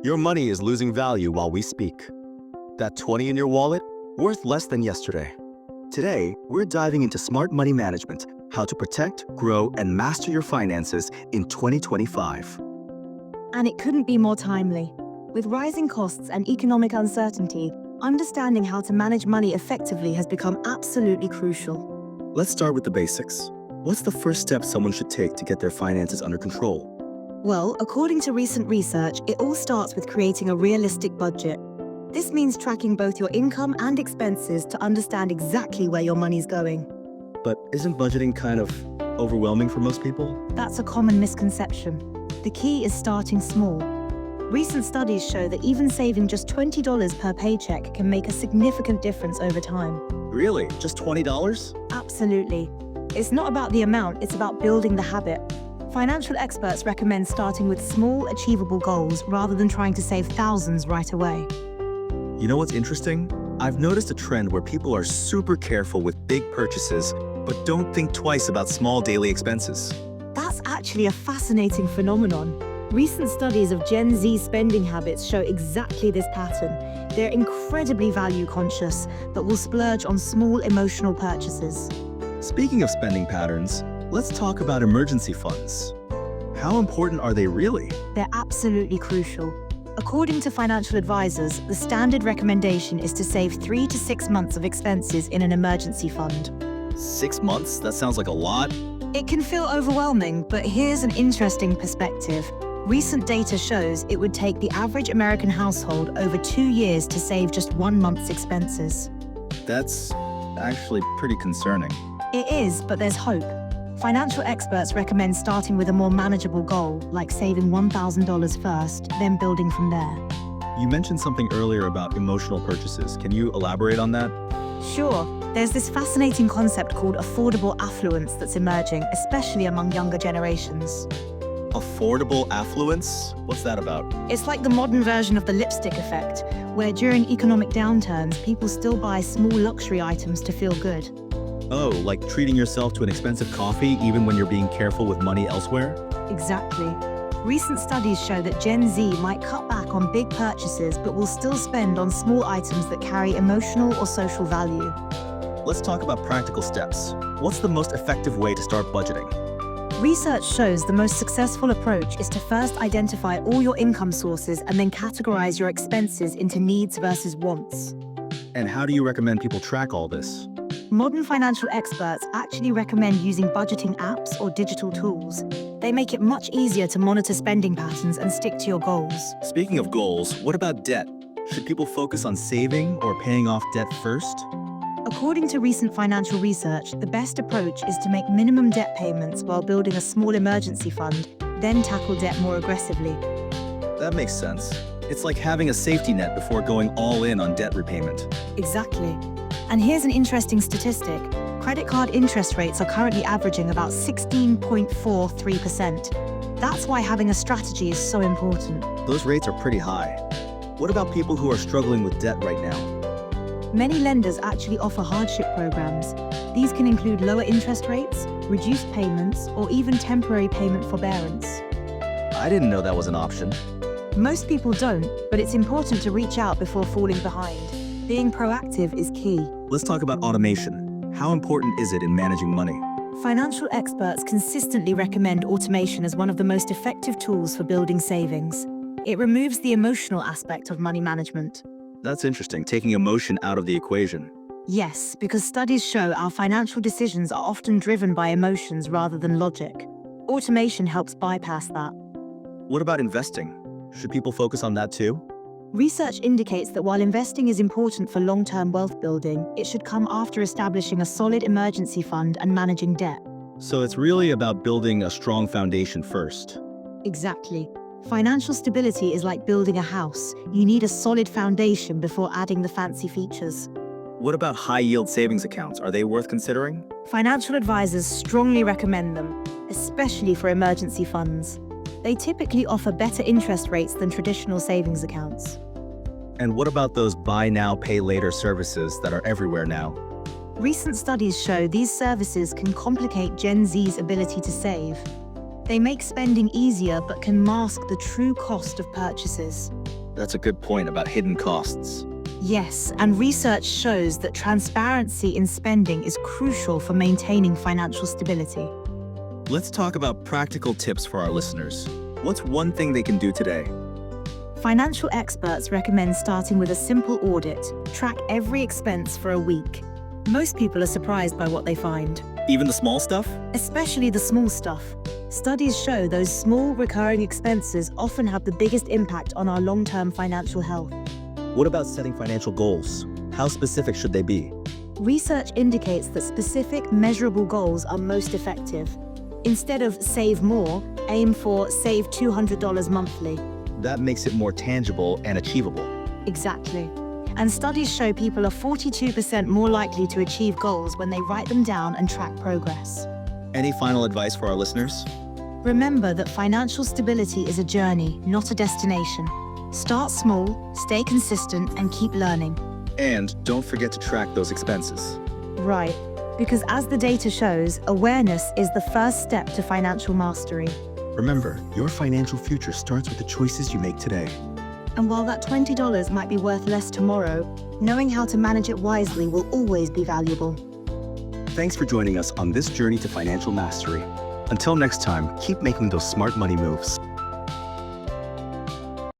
Your money is losing value while we speak. That 20 in your wallet, worth less than yesterday. Today, we're diving into smart money management, how to protect, grow, and master your finances in 2025. And it couldn't be more timely. With rising costs and economic uncertainty, understanding how to manage money effectively has become absolutely crucial. Let's start with the basics. What's the first step someone should take to get their finances under control? Well, according to recent research, it all starts with creating a realistic budget. This means tracking both your income and expenses to understand exactly where your money's going. But isn't budgeting kind of overwhelming for most people? That's a common misconception. The key is starting small. Recent studies show that even saving just $20 per paycheck can make a significant difference over time. Really? Just $20? Absolutely. It's not about the amount, it's about building the habit. Financial experts recommend starting with small, achievable goals rather than trying to save thousands right away. You know what's interesting? I've noticed a trend where people are super careful with big purchases, but don't think twice about small daily expenses. That's actually a fascinating phenomenon. Recent studies of Gen Z spending habits show exactly this pattern. They're incredibly value conscious, but will splurge on small emotional purchases. Speaking of spending patterns, let's talk about emergency funds. How important are they really? They're absolutely crucial. According to financial advisors, the standard recommendation is to save 3 to 6 months of expenses in an emergency fund. 6 months? That sounds like a lot. It can feel overwhelming, but here's an interesting perspective. Recent data shows it would take the average American household over 2 years to save just 1 month's expenses. That's actually pretty concerning. It is, but there's hope. Financial experts recommend starting with a more manageable goal, like saving $1,000 first, then building from there. You mentioned something earlier about emotional purchases. Can you elaborate on that? Sure, there's this fascinating concept called affordable affluence that's emerging, especially among younger generations. Affordable affluence? What's that about? It's like the modern version of the lipstick effect, where during economic downturns, people still buy small luxury items to feel good. Oh, like treating yourself to an expensive coffee even when you're being careful with money elsewhere? Exactly. Recent studies show that Gen Z might cut back on big purchases but will still spend on small items that carry emotional or social value. Let's talk about practical steps. What's the most effective way to start budgeting? Research shows the most successful approach is to first identify all your income sources and then categorize your expenses into needs versus wants. And how do you recommend people track all this? Modern financial experts actually recommend using budgeting apps or digital tools. They make it much easier to monitor spending patterns and stick to your goals. Speaking of goals, what about debt? Should people focus on saving or paying off debt first? According to recent financial research, the best approach is to make minimum debt payments while building a small emergency fund, then tackle debt more aggressively. That makes sense. It's like having a safety net before going all in on debt repayment. Exactly. And here's an interesting statistic. Credit card interest rates are currently averaging about 16.43%. That's why having a strategy is so important. Those rates are pretty high. What about people who are struggling with debt right now? Many lenders actually offer hardship programs. These can include lower interest rates, reduced payments, or even temporary payment forbearance. I didn't know that was an option. Most people don't, but it's important to reach out before falling behind. Being proactive is key. Let's talk about automation. How important is it in managing money? Financial experts consistently recommend automation as one of the most effective tools for building savings. It removes the emotional aspect of money management. That's interesting, taking emotion out of the equation. Yes, because studies show our financial decisions are often driven by emotions rather than logic. Automation helps bypass that. What about investing? Should people focus on that too? Research indicates that while investing is important for long-term wealth building, it should come after establishing a solid emergency fund and managing debt. So it's really about building a strong foundation first. Exactly. Financial stability is like building a house. You need a solid foundation before adding the fancy features. What about high-yield savings accounts? Are they worth considering? Financial advisors strongly recommend them, especially for emergency funds. They typically offer better interest rates than traditional savings accounts. And what about those buy now, pay later services that are everywhere now? Recent studies show these services can complicate Gen Z's ability to save. They make spending easier but can mask the true cost of purchases. That's a good point about hidden costs. Yes, and research shows that transparency in spending is crucial for maintaining financial stability. Let's talk about practical tips for our listeners. What's one thing they can do today? Financial experts recommend starting with a simple audit. Track every expense for a week. Most people are surprised by what they find, Even the small stuff? especially the small stuff. Studies show those small recurring expenses often have the biggest impact on our long-term financial health. What about setting financial goals? How specific should they be? Research indicates that specific, measurable goals are most effective. Instead of save more, aim for save $200 monthly. That makes it more tangible and achievable. Exactly. And studies show people are 42% more likely to achieve goals when they write them down and track progress. Any final advice for our listeners? Remember that financial stability is a journey, not a destination. Start small, stay consistent, and keep learning. And don't forget to track those expenses. Right, because as the data shows, awareness is the first step to financial mastery. Remember, your financial future starts with the choices you make today. And while that $20 might be worth less tomorrow, knowing how to manage it wisely will always be valuable. Thanks for joining us on this journey to financial mastery. Until next time, keep making those smart money moves.